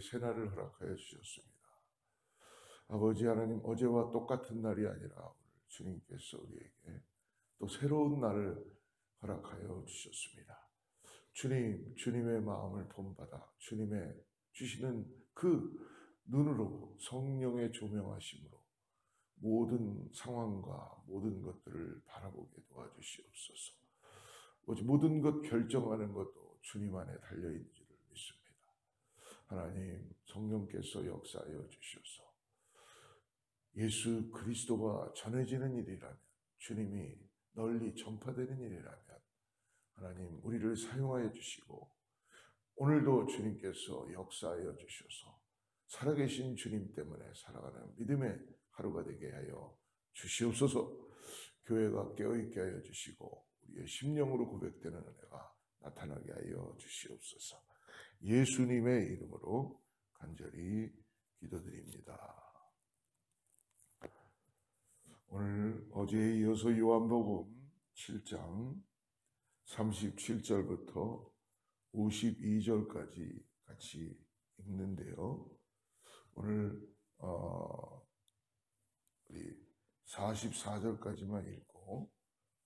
새날을 허락하여 주셨습니다. 아버지 하나님, 어제와 똑같은 날이 아니라 오늘 주님께서 우리에게 또 새로운 날을 허락하여 주셨습니다. 주님, 주님의 마음을 본받아 주님의 주시는 그 눈으로 성령의 조명하심으로 모든 상황과 모든 것들을 바라보게 도와주시옵소서. 모든 것 결정하는 것도 주님 안에 달려있는 줄을 믿습니다. 하나님, 성령께서 역사하여 주셔서 예수 그리스도가 전해지는 일이라면, 주님이 널리 전파되는 일이라면 하나님 우리를 사용하여 주시고, 오늘도 주님께서 역사하여 주셔서 살아계신 주님 때문에 살아가는 믿음의 하루가 되게 하여 주시옵소서. 교회가 깨어있게 하여 주시고 우리의 심령으로 고백되는 은혜가 나타나게 하여 주시옵소서. 예수님의 이름으로 간절히 기도드립니다. 오늘 어제에 이어서 요한복음 7장 37절부터 52절까지 같이 읽는데요. 오늘 우리 44절까지만 읽고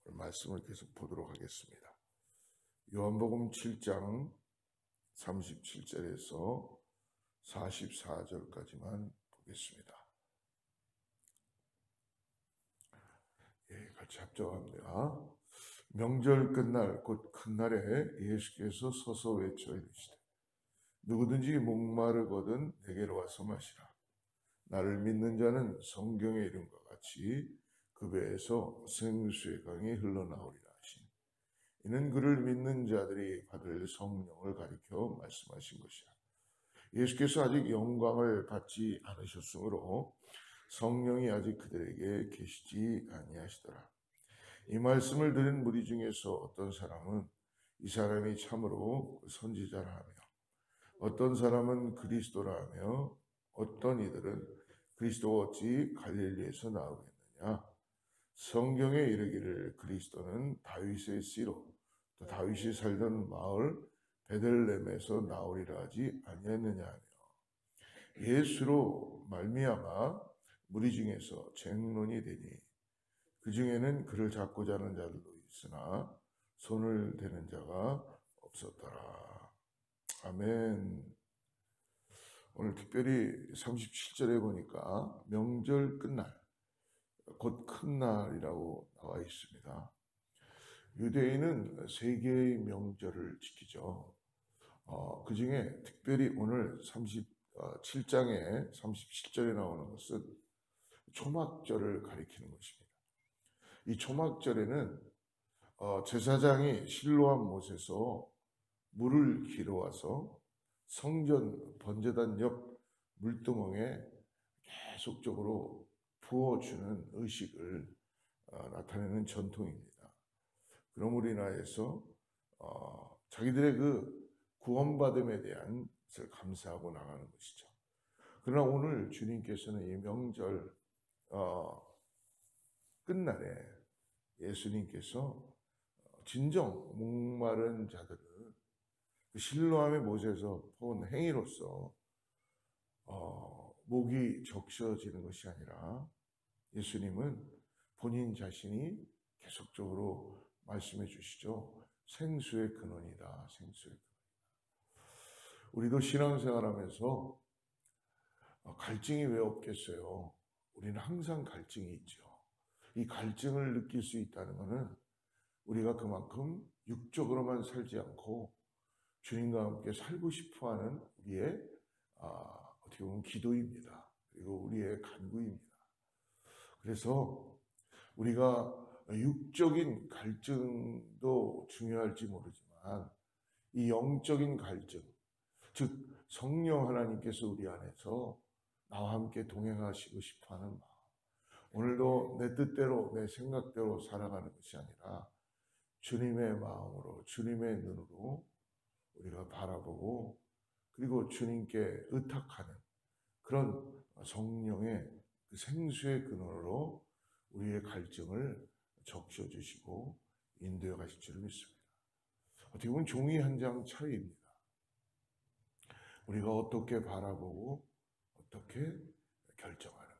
말씀을 계속 보도록 하겠습니다. 요한복음 7장 37절에서 44절까지만 보겠습니다. 예, 같이 합작합니다. 명절 끝날 곧 큰 날에 예수께서 서서 외쳐 이르시되 누구든지 목마르거든 내게로 와서 마시라. 나를 믿는 자는 성경의 이름과 같이 그 배에서 생수의 강이 흘러나오리라 하시니, 이는 그를 믿는 자들이 받을 성령을 가리켜 말씀하신 것이라. 예수께서 아직 영광을 받지 않으셨으므로 성령이 아직 그들에게 계시지 아니하시더라. 이 말씀을 들은 무리 중에서 어떤 사람은 이 사람이 참으로 선지자라 하며, 어떤 사람은 그리스도라 하며, 어떤 이들은 그리스도가 어찌 갈릴리에서 나오겠느냐. 성경에 이르기를 그리스도는 다윗의 씨로 또 다윗이 살던 마을 베들레헴에서 나오리라 하지 아니했느냐 하며, 예수로 말미암아 무리 중에서 쟁론이 되니 그 중에는 그를 잡고자 하는 자들도 있으나 손을 대는 자가 없었더라. 아멘. 오늘 특별히 37절에 보니까 명절 끝날, 곧 큰 날이라고 나와 있습니다. 유대인은 세 개의 명절을 지키죠. 그 중에 특별히 오늘 37장에 37절에 나오는 것은 초막절을 가리키는 것입니다. 이 초막절에는 제사장이 실로암 못에서 물을 길어와서 성전 번제단 옆 물두멍에 계속적으로 부어주는 의식을 나타내는 전통입니다. 그러므로 인하여서 자기들의 그 구원받음에 대한 것을 감사하고 나가는 것이죠. 그러나 오늘 주님께서는 이 명절 끝날에 예수님께서 진정 목마른 자들을 그 실로암의 못에서 본 행위로서 목이 적셔지는 것이 아니라, 예수님은 본인 자신이 계속적으로 말씀해 주시죠. 생수의 근원이다. 생수의 근원. 우리도 신앙생활하면서 갈증이 왜 없겠어요? 우리는 항상 갈증이 있죠. 이 갈증을 느낄 수 있다는 것은 우리가 그만큼 육적으로만 살지 않고 주님과 함께 살고 싶어하는 우리의 어떻게 보면 기도입니다. 그리고 우리의 간구입니다. 그래서 우리가 육적인 갈증도 중요할지 모르지만 이 영적인 갈증, 즉 성령 하나님께서 우리 안에서 나와 함께 동행하시고 싶어하는 마음, 오늘도 내 뜻대로 내 생각대로 살아가는 것이 아니라 주님의 마음으로 주님의 눈으로 우리가 바라보고, 그리고 주님께 의탁하는 그런 성령의 그 생수의 근원으로 우리의 갈증을 적셔주시고 인도해 가실 줄 믿습니다. 어떻게 보면 종이 한 장 차이입니다. 우리가 어떻게 바라보고 어떻게 결정하는가.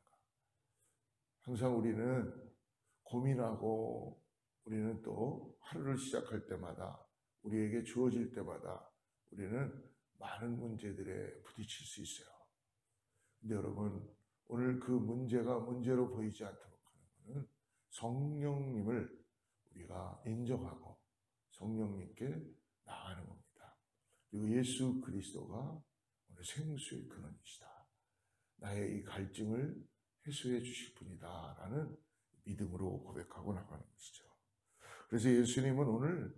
항상 우리는 고민하고 우리는 또 하루를 시작할 때마다 우리에게 주어질 때마다 우리는 많은 문제들에 부딪힐 수 있어요. 근데 여러분, 오늘 그 문제가 문제로 보이지 않도록 하는 것은 성령님을 우리가 인정하고 성령님께 나가는 겁니다. 그리고 예수 그리스도가 오늘 생수의 근원이시다. 나의 이 갈증을 해소해 주실 분이다 라는 믿음으로 고백하고 나가는 것이죠. 그래서 예수님은 오늘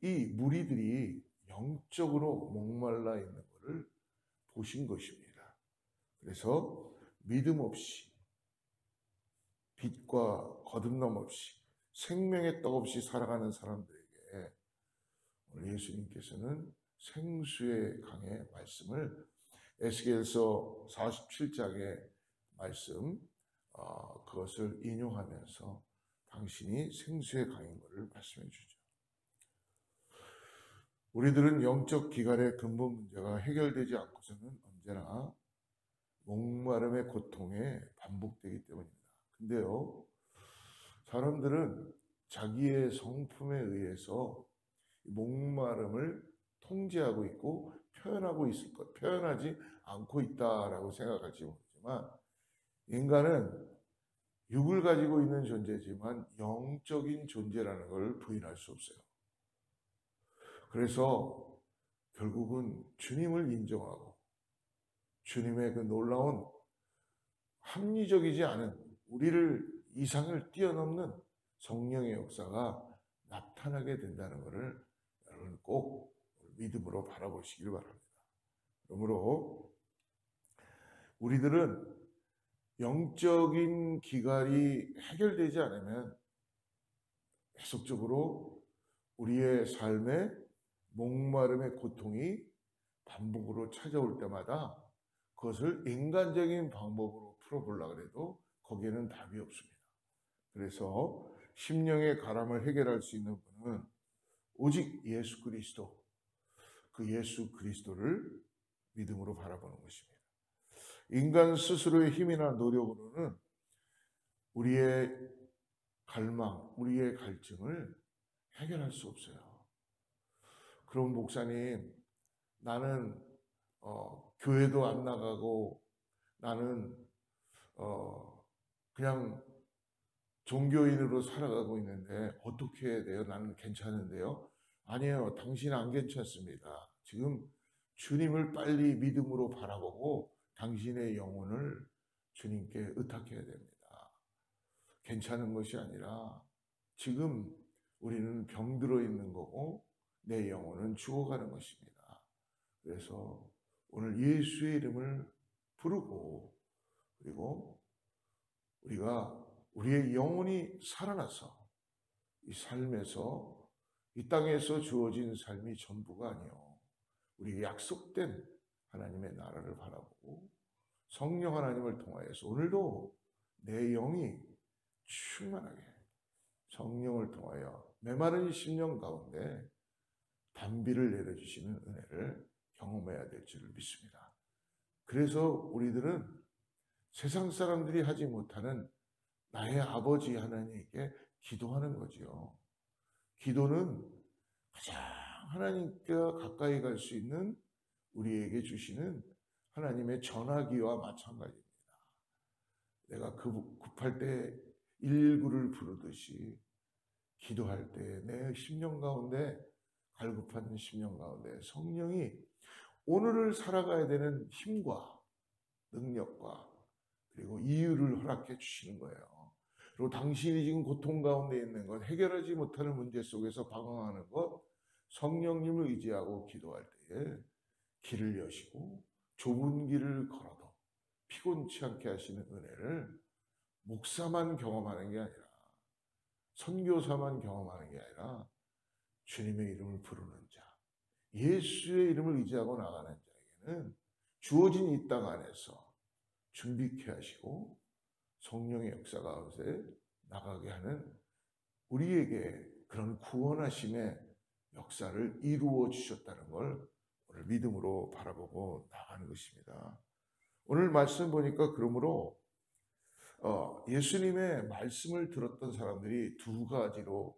이 무리들이 영적으로 목말라 있는 것을 보신 것입니다. 그래서 믿음 없이, 빛과 거듭남 없이, 생명의 떡 없이 살아가는 사람들에게 오늘 예수님께서는 생수의 강의 말씀을 에스겔서 47장의 말씀, 그것을 인용하면서 당신이 생수의 강인 것을 말씀해 주죠. 우리들은 영적 기갈의 근본 문제가 해결되지 않고서는 언제나 목마름의 고통에 반복되기 때문입니다. 근데요, 사람들은 자기의 성품에 의해서 목마름을 통제하고 있고 표현하지 않고 있다라고 생각할지 모르지만, 인간은 육을 가지고 있는 존재지만 영적인 존재라는 걸 부인할 수 없어요. 그래서 결국은 주님을 인정하고 주님의 그 놀라운 합리적이지 않은 우리를 이상을 뛰어넘는 성령의 역사가 나타나게 된다는 것을 여러분 꼭 믿음으로 바라보시길 바랍니다. 그러므로 우리들은 영적인 기갈이 해결되지 않으면 계속적으로 우리의 삶에 목마름의 고통이 반복으로 찾아올 때마다 그것을 인간적인 방법으로 풀어보려고 해도 거기에는 답이 없습니다. 그래서 심령의 가람을 해결할 수 있는 분은 오직 예수 그리스도, 그 예수 그리스도를 믿음으로 바라보는 것입니다. 인간 스스로의 힘이나 노력으로는 우리의 갈망, 우리의 갈증을 해결할 수 없어요. 그럼 목사님, 나는 교회도 안 나가고 나는 그냥 종교인으로 살아가고 있는데 어떻게 해야 돼요? 나는 괜찮은데요? 아니에요. 당신 안 괜찮습니다. 지금 주님을 빨리 믿음으로 바라보고 당신의 영혼을 주님께 의탁해야 됩니다. 괜찮은 것이 아니라 지금 우리는 병들어 있는 거고 내 영혼은 죽어가는 것입니다. 그래서 오늘 예수의 이름을 부르고, 그리고 우리가 우리의 영혼이 살아나서 이 삶에서, 이 땅에서 주어진 삶이 전부가 아니요, 우리에게 약속된 하나님의 나라를 바라보고 성령 하나님을 통하여서 오늘도 내 영이 충만하게 성령을 통하여 메마른 심령 가운데 단비를 내려주시는 은혜를 경험해야 될 줄을 믿습니다. 그래서 우리들은 세상 사람들이 하지 못하는 나의 아버지 하나님께 기도하는 거지요. 기도는 가장 하나님께 가까이 갈 수 있는 우리에게 주시는 하나님의 전화기와 마찬가지입니다. 내가 급할 때 119를 부르듯이 기도할 때 내 심령 가운데, 갈급한 심령 가운데 성령이 오늘을 살아가야 되는 힘과 능력과 그리고 이유를 허락해 주시는 거예요. 그리고 당신이 지금 고통 가운데 있는 것, 해결하지 못하는 문제 속에서 방황하는 것, 성령님을 의지하고 기도할 때에 길을 여시고 좁은 길을 걸어도 피곤치 않게 하시는 은혜를 목사만 경험하는 게 아니라, 선교사만 경험하는 게 아니라 주님의 이름을 부르는 자, 예수의 이름을 의지하고 나가는 자에게는 주어진 이 땅 안에서 준비케 하시고 성령의 역사 가운데 나가게 하는 우리에게 그런 구원하심의 역사를 이루어 주셨다는 걸 오늘 믿음으로 바라보고 나가는 것입니다. 오늘 말씀 보니까 그러므로 예수님의 말씀을 들었던 사람들이 두 가지로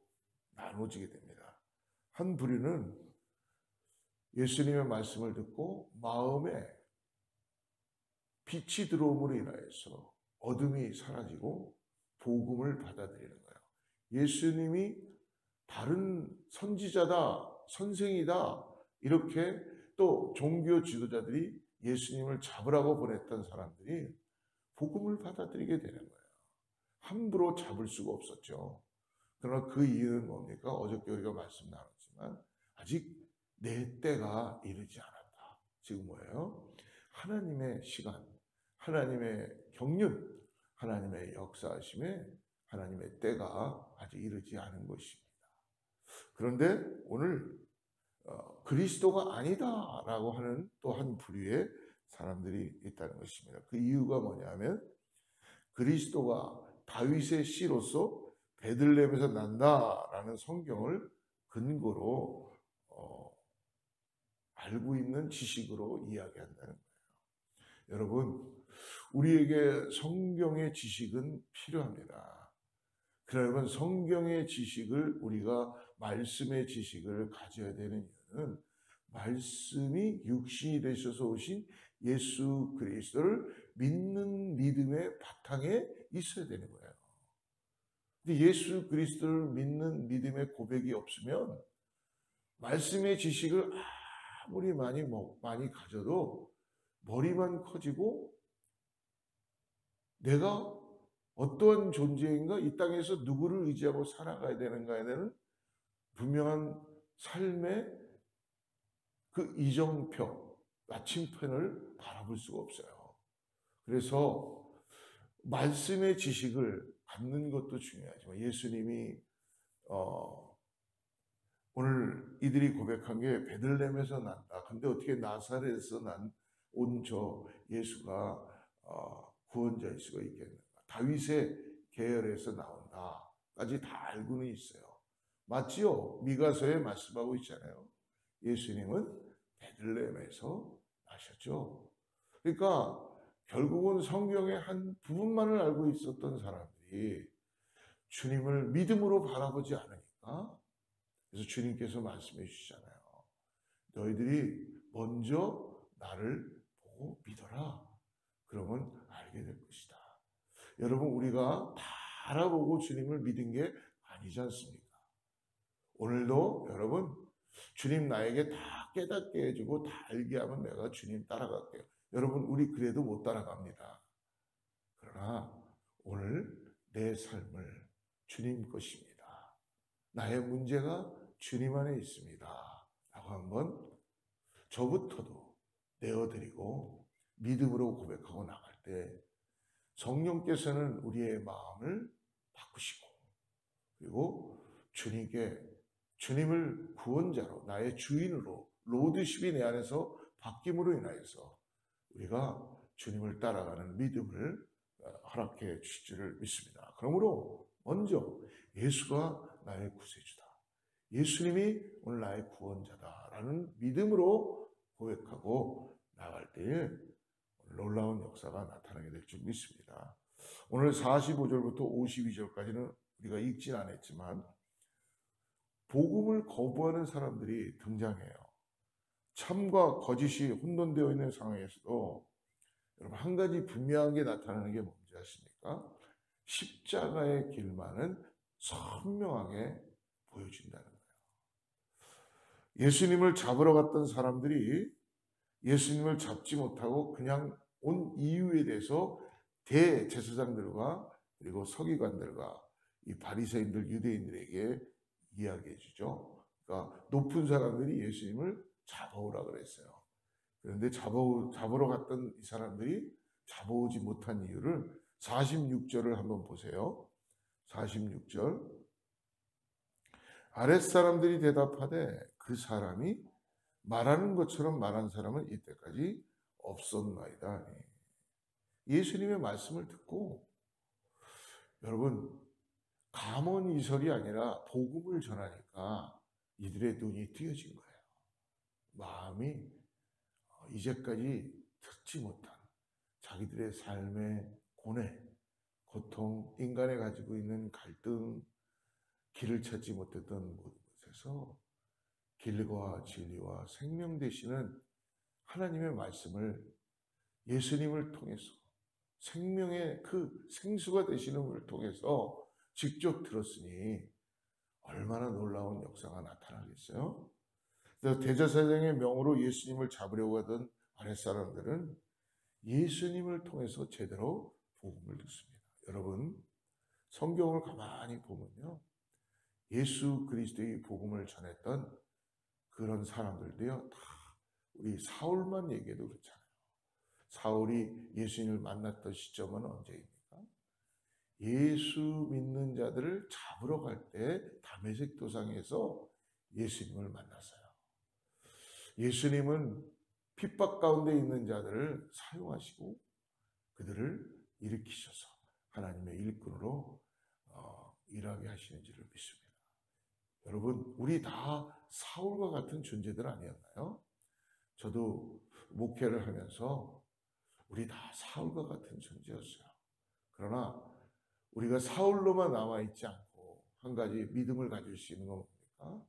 나눠지게 됩니다. 한 부류는 예수님의 말씀을 듣고 마음에 빛이 들어옴으로 인하여서 어둠이 사라지고 복음을 받아들이는 거예요. 예수님이 다른 선지자다, 선생이다, 이렇게 또 종교 지도자들이 예수님을 잡으라고 보냈던 사람들이 복음을 받아들이게 되는 거예요. 함부로 잡을 수가 없었죠. 그러나 그 이유는 뭡니까? 어저께 우리가 말씀 나눴지만 아직 내 때가 이르지 않았다. 지금 뭐예요? 하나님의 시간, 하나님의 경륜, 하나님의 역사하심에 하나님의 때가 아직 이르지 않은 것입니다. 그런데 오늘 그리스도가 아니다라고 하는 또 한 부류의 사람들이 있다는 것입니다. 그 이유가 뭐냐면 그리스도가 다윗의 씨로서 베들레헴에서 난다라는 성경을 근거로 알고 있는 지식으로 이야기한다는 거예요. 여러분, 우리에게 성경의 지식은 필요합니다. 그러면 성경의 지식을 우리가 말씀의 지식을 가져야 되는 이유는 말씀이 육신이 되셔서 오신 예수 그리스도를 믿는 믿음의 바탕에 있어야 되는 거예요. 근데 예수 그리스도를 믿는 믿음의 고백이 없으면 말씀의 지식을 아무리 많이 가져도 머리만 커지고 내가 어떠한 존재인가, 이 땅에서 누구를 의지하고 살아가야 되는가에 대한 분명한 삶의 그 이정표, 나침편을 바라볼 수가 없어요. 그래서 말씀의 지식을 갖는 것도 중요하지만 예수님이 오늘 이들이 고백한 게 베들레헴에서 난다. 근데 어떻게 나사렛에서 온 저 예수가 구원자일 수가 있겠는가? 다윗의 계열에서 나온다까지 다 알고는 있어요. 맞지요? 미가서에 말씀하고 있잖아요. 예수님은 베들레헴에서 나셨죠. 그러니까 결국은 성경의 한 부분만을 알고 있었던 사람들이 주님을 믿음으로 바라보지 않으니까, 그래서 주님께서 말씀해 주시잖아요. 너희들이 먼저 나를 보고 믿어라. 그러면 알게 될 것이다. 여러분, 우리가 다 알아보고 주님을 믿은 게 아니지 않습니까? 오늘도 여러분, 주님 나에게 다 깨닫게 해주고 다 알게 하면 내가 주님 따라갈게요. 여러분, 우리 그래도 못 따라갑니다. 그러나 오늘 내 삶을 주님 것입니다. 나의 문제가 주님 안에 있습니다. 라고 한번 저부터도 내어드리고 믿음으로 고백하고 나갈 때 성령께서는 우리의 마음을 바꾸시고, 그리고 주님을 구원자로, 나의 주인으로, 로드십이 내 안에서 바뀜으로 인하여서 우리가 주님을 따라가는 믿음을 허락해 주실 줄을 믿습니다. 그러므로 먼저 예수가 나의 구세주다, 예수님이 오늘 나의 구원자다라는 믿음으로 고백하고 나갈 때에 놀라운 역사가 나타나게 될 줄 믿습니다. 오늘 45절부터 52절까지는 우리가 읽진 않았지만 복음을 거부하는 사람들이 등장해요. 참과 거짓이 혼돈되어 있는 상황에서도 여러분, 한 가지 분명한 게 나타나는 게 뭔지 아십니까? 십자가의 길만은 선명하게 보여준다는 거예요. 예수님을 잡으러 갔던 사람들이 예수님을 잡지 못하고 그냥 온 이유에 대해서 대제사장들과 그리고 서기관들과 이 바리새인들, 유대인들에게 이야기해 주죠. 그러니까 높은 사람들이 예수님을 잡아오라 그랬어요. 그런데 잡으러 갔던 이 사람들이 잡아오지 못한 이유를 46절을 한번 보세요. 46절. 아랫사람들이 대답하되 그 사람이 말하는 것처럼 말한 사람은 이때까지 없었나이다. 예수님의 말씀을 듣고 여러분, 감언이설이 아니라 복음을 전하니까 이들의 눈이 뜨여진 거예요. 마음이 이제까지 듣지 못한 자기들의 삶의 고뇌, 고통, 인간이 가지고 있는 갈등, 길을 찾지 못했던 모든 곳에서 길과 진리와 생명 되시는 하나님의 말씀을 예수님을 통해서 생명의 그 생수가 되시는 분을 통해서 직접 들었으니 얼마나 놀라운 역사가 나타나겠어요? 그래서 대제사장의 명으로 예수님을 잡으려고 하던 아랫사람들은 예수님을 통해서 제대로 복음을 듣습니다. 여러분, 성경을 가만히 보면요, 예수 그리스도의 복음을 전했던 그런 사람들도요, 다 우리 사울만 얘기해도 그렇잖아요. 사울이 예수님을 만났던 시점은 언제입니까? 예수 믿는 자들을 잡으러 갈 때 다메섹 도상에서 예수님을 만났어요. 예수님은 핍박 가운데 있는 자들을 사용하시고 그들을 일으키셔서 하나님의 일꾼으로 일하게 하시는 줄을 믿습니다. 여러분, 우리 다 사울과 같은 존재들 아니었나요? 저도 목회를 하면서 우리 다 사울과 같은 존재였어요. 그러나 우리가 사울로만 남아있지 않고 한 가지 믿음을 가질 수 있는 건 뭡니까?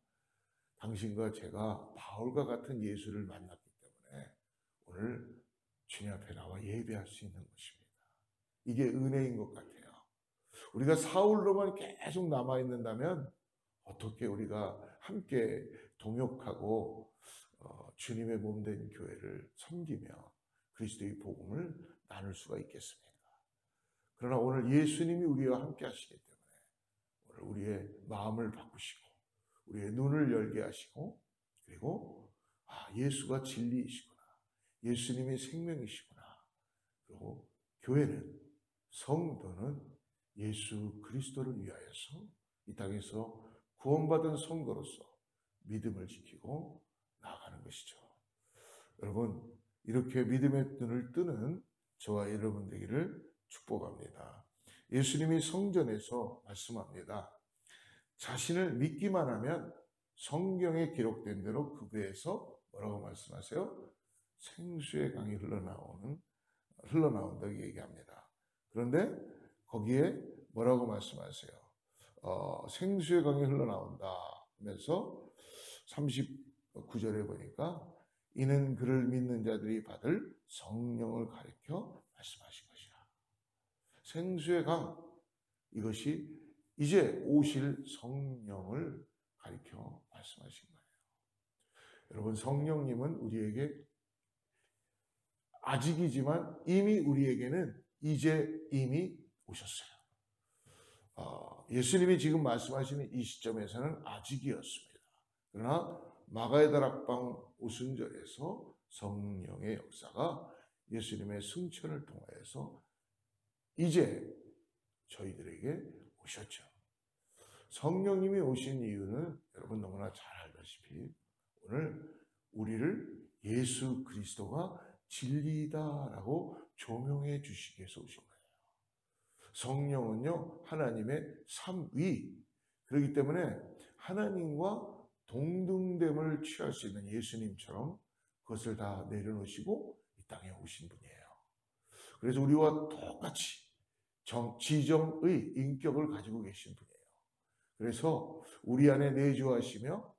당신과 제가 바울과 같은 예수를 만났기 때문에 오늘 주님 앞에 나와 예배할 수 있는 것입니다. 이게 은혜인 것 같아요. 우리가 사울로만 계속 남아있는다면 어떻게 우리가 함께 동역하고 주님의 몸된 교회를 섬기며 그리스도의 복음을 나눌 수가 있겠습니까? 그러나 오늘 예수님이 우리와 함께 하시기 때문에 오늘 우리의 마음을 바꾸시고 우리의 눈을 열게 하시고 그리고 예수가 진리이시구나. 예수님이 생명이시구나. 그리고 교회는 성도는 예수 그리스도를 위하여서 이 땅에서 구원받은 성도로서 믿음을 지키고 나아가는 것이죠. 여러분, 이렇게 믿음의 눈을 뜨는 저와 여러분 되기를 축복합니다. 예수님이 성전에서 말씀합니다. 자신을 믿기만 하면 성경에 기록된 대로 그 배에서 뭐라고 말씀하세요? 생수의 강이 흘러나온다고 얘기합니다. 그런데 거기에 뭐라고 말씀하세요? 생수의 강이 흘러나온다 하면서 39절에 보니까 이는 그를 믿는 자들이 받을 성령을 가리켜 말씀하신 것이라. 생수의 강, 이것이 이제 오실 성령을 가리켜 말씀하신 거예요. 여러분, 성령님은 우리에게 아직이지만 이미 우리에게는 이제 이미 오셨어요. 예수님이 지금 말씀하시는 이 시점에서는 아직이었습니다. 그러나 마가의 다락방 오순절에서 성령의 역사가 예수님의 승천을 통하여서 이제 저희들에게 오셨죠. 성령님이 오신 이유는 여러분 너무나 잘 알다시피 오늘 우리를 예수 그리스도가 진리다라고 조명해 주시기 위해서 오신 거예요. 성령은요, 하나님의 삼위. 그렇기 때문에 하나님과 동등됨을 취할 수 있는 예수님처럼 그것을 다 내려놓으시고 이 땅에 오신 분이에요. 그래서 우리와 똑같이 지정의 인격을 가지고 계신 분이에요. 그래서 우리 안에 내주하시며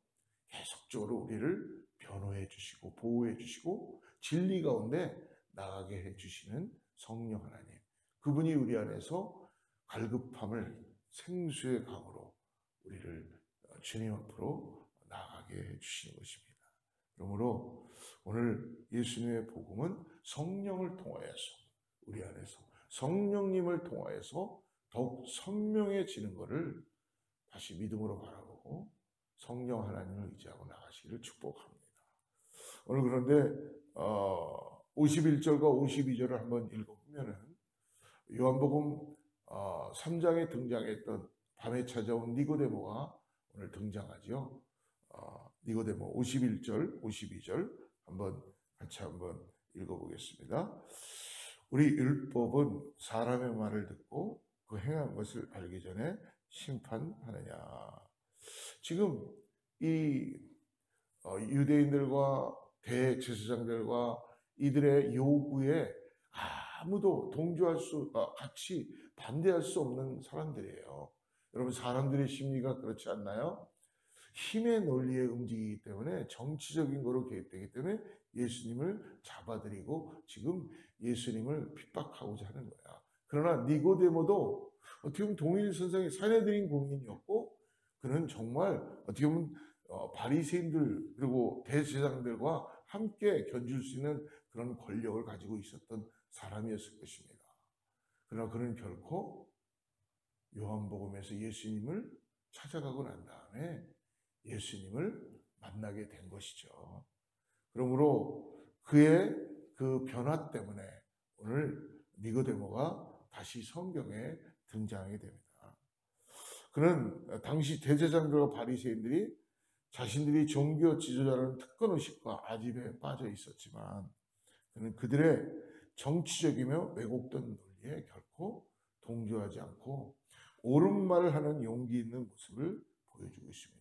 계속적으로 우리를 변호해 주시고 보호해 주시고 진리 가운데 나가게 해 주시는 성령 하나님. 그분이 우리 안에서 갈급함을 생수의 강으로 우리를 주님 앞으로 나가게 해 주시는 것입니다. 그러므로 오늘 예수님의 복음은 성령을 통하여서 우리 안에서 성령님을 통하여서 더욱 선명해지는 것을 다시 믿음으로 바라보고 성령 하나님을 의지하고 나가시기를 축복합니다. 오늘 그런데 51절과 52절을 한번 읽어보면은 요한복음 3장에 등장했던 밤에 찾아온 니고데모가 오늘 등장하죠. 니고데모 51절, 52절 같이 한번 읽어보겠습니다. 우리 율법은 사람의 말을 듣고 그 행한 것을 알기 전에 심판하느냐. 지금 이 유대인들과 대제사장들과 이들의 요구에 아무도 같이 반대할 수 없는 사람들이에요. 여러분, 사람들의 심리가 그렇지 않나요? 힘의 논리에 움직이기 때문에, 정치적인 거로 개입되기 때문에 예수님을 잡아들이고 지금 예수님을 핍박하고자 하는 거야. 그러나 니고데모도 어떻게 보면 동일 선상의 사내들인 공인이었고, 그는 정말 어떻게 보면 바리새인들 그리고 대제사장들과 함께 견줄 수 있는 그런 권력을 가지고 있었던 사람이었을 것입니다. 그러나 그는 결코 요한복음에서 예수님을 찾아가고 난 다음에 예수님을 만나게 된 것이죠. 그러므로 그의 그 변화 때문에 오늘 니고데모가 다시 성경에 등장하게 됩니다. 그는 당시 대제사장들과 바리새인들이 자신들이 종교 지도자라는 특권 의식과 아집에 빠져 있었지만, 그는 그들의 정치적이며 왜곡된 논리에 결코 동조하지 않고 옳은 말을 하는 용기 있는 모습을 보여주고 있습니다.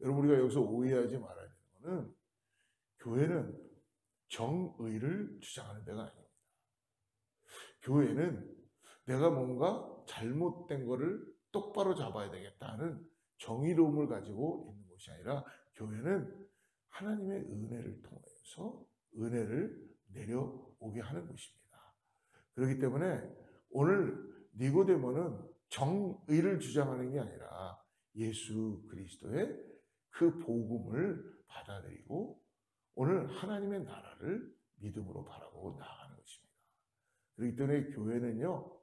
여러분, 우리가 여기서 오해하지 말아야 되는 것은, 교회는 정의를 주장하는 데가 아닙니다. 교회는 내가 뭔가 잘못된 거를 똑바로 잡아야 되겠다는 정의로움을 가지고 있는 것이 아니라, 교회는 하나님의 은혜를 통해서 은혜를 내려오게 하는 것입니다. 그렇기 때문에 오늘 니고데모는 정의를 주장하는 게 아니라 예수 그리스도의 그 복음을 받아들이고 오늘 하나님의 나라를 믿음으로 바라보고 나아가는 것입니다. 그렇기 때문에 교회는요,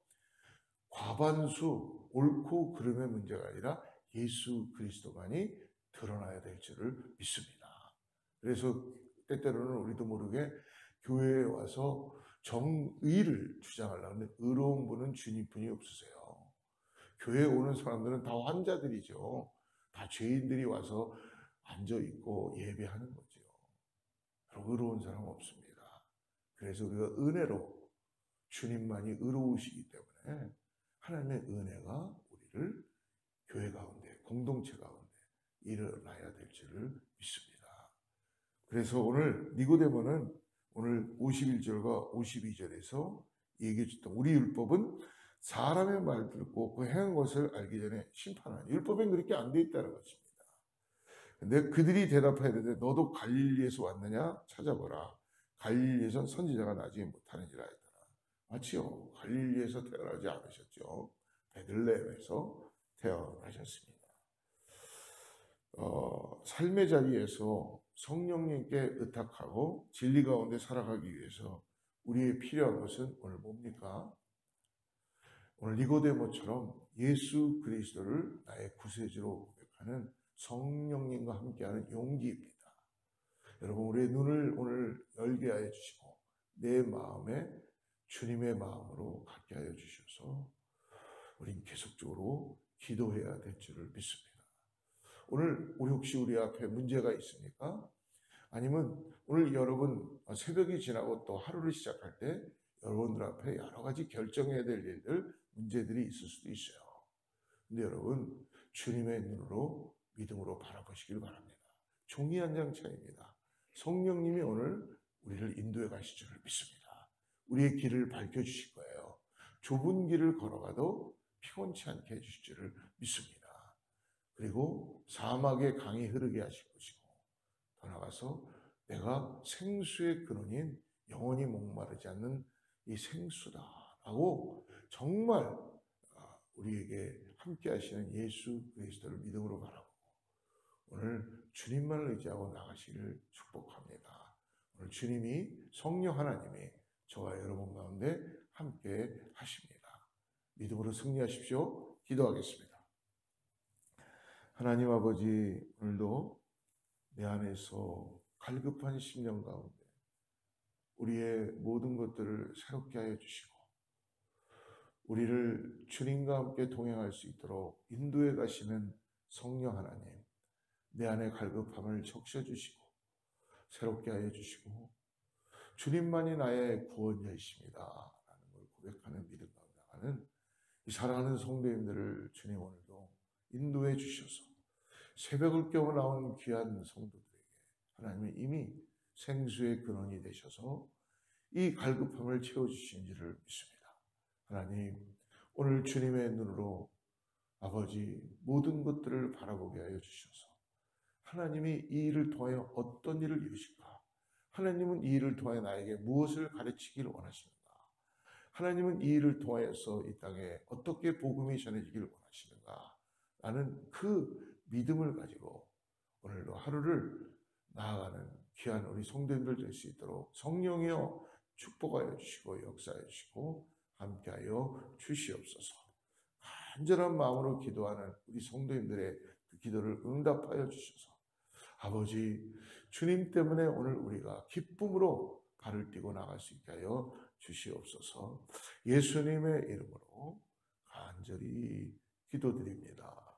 과반수 옳고 그름의 문제가 아니라 예수 그리스도만이 드러나야 될 줄을 믿습니다. 그래서 때때로는 우리도 모르게 교회에 와서 정의를 주장하려는데 의로운 분은 주님뿐이 없으세요. 교회에 오는 사람들은 다 환자들이죠. 다 죄인들이 와서 앉아있고 예배하는 거죠. 의로운 사람 없습니다. 그래서 우리가 은혜로, 주님만이 의로우시기 때문에 하나님의 은혜가 우리를 교회 가운데, 공동체 가운데 일어나야 될 줄을 믿습니다. 그래서 오늘 니고데모는 오늘 51절과 52절에서 얘기해 줬던, 우리 율법은 사람의 말 듣고 그 행한 것을 알기 전에 심판하니, 율법엔 그렇게 안 돼 있다는 것입니다. 근데 그들이 대답하여 이르되 너도 갈릴리에서 왔느냐 찾아보라. 갈릴리에선 선지자가 나지 못하는지라 했더라. 마치요, 갈릴리에서 태어나지 않으셨죠. 베들레헴에서 태어나셨습니다. 삶의 자리에서 성령님께 의탁하고 진리 가운데 살아가기 위해서 우리의 필요한 것은 오늘 뭡니까? 오늘 니고데모처럼 예수 그리스도를 나의 구세주로 고백하는 성령님과 함께하는 용기입니다. 여러분, 우리의 눈을 오늘 열게 하여 주시고 내 마음에 주님의 마음으로 갖게 하여 주셔서 우린 계속적으로 기도해야 될 줄을 믿습니다. 오늘 우리 혹시 우리 앞에 문제가 있습니까? 아니면 오늘 여러분 새벽이 지나고 또 하루를 시작할 때 여러분들 앞에 여러 가지 결정해야 될 일들, 문제들이 있을 수도 있어요. 근데 여러분, 주님의 눈으로 믿음으로 바라보시길 바랍니다. 종이 한 장 차이입니다. 성령님이 오늘 우리를 인도해 가실 줄을 믿습니다. 우리의 길을 밝혀주실 거예요. 좁은 길을 걸어가도 피곤치 않게 해주실 줄을 믿습니다. 그리고 사막의 강이 흐르게 하실 것이고, 더 나아가서 내가 생수의 근원인 영원히 목마르지 않는 이 생수다라고 정말 우리에게 함께 하시는 예수 그리스도를 믿음으로 바라보고 오늘 주님만을 의지하고 나가시기를 축복합니다. 오늘 주님이, 성령 하나님이 저와 여러분 가운데 함께 하십니다. 믿음으로 승리하십시오. 기도하겠습니다. 하나님 아버지, 오늘도 내 안에서 갈급한 심령 가운데 우리의 모든 것들을 새롭게 하여 주시고 우리를 주님과 함께 동행할 수 있도록 인도해 가시는 성령 하나님, 내 안의 갈급함을 적셔주시고 새롭게 하여 주시고 주님만이 나의 구원자이십니다 라는 걸 고백하는 믿음 가운데 나가는 이 사랑하는 성도님들을 주님 오늘도 인도해 주셔서 새벽을 깨워 나온 귀한 성도들에게 하나님은 이미 생수의 근원이 되셔서 이 갈급함을 채워주신지를 믿습니다. 하나님, 오늘 주님의 눈으로 아버지 모든 것들을 바라보게 하여 주셔서 하나님이 이 일을 통하여 어떤 일을 이루실까? 하나님은 이 일을 통하여 나에게 무엇을 가르치기를 원하시는가? 하나님은 이 일을 통하여서 이 땅에 어떻게 복음이 전해지기를 원하시는가? 라는 그 믿음을 가지고 오늘도 하루를 나아가는 귀한 우리 성도님들 될 수 있도록 성령이여 축복하여 주시고 역사해 주시고 함께하여 주시옵소서. 간절한 마음으로 기도하는 우리 성도님들의 그 기도를 응답하여 주셔서 아버지 주님 때문에 오늘 우리가 기쁨으로 발을 띄고 나갈 수 있게 하여 주시옵소서. 예수님의 이름으로 간절히 기도드립니다.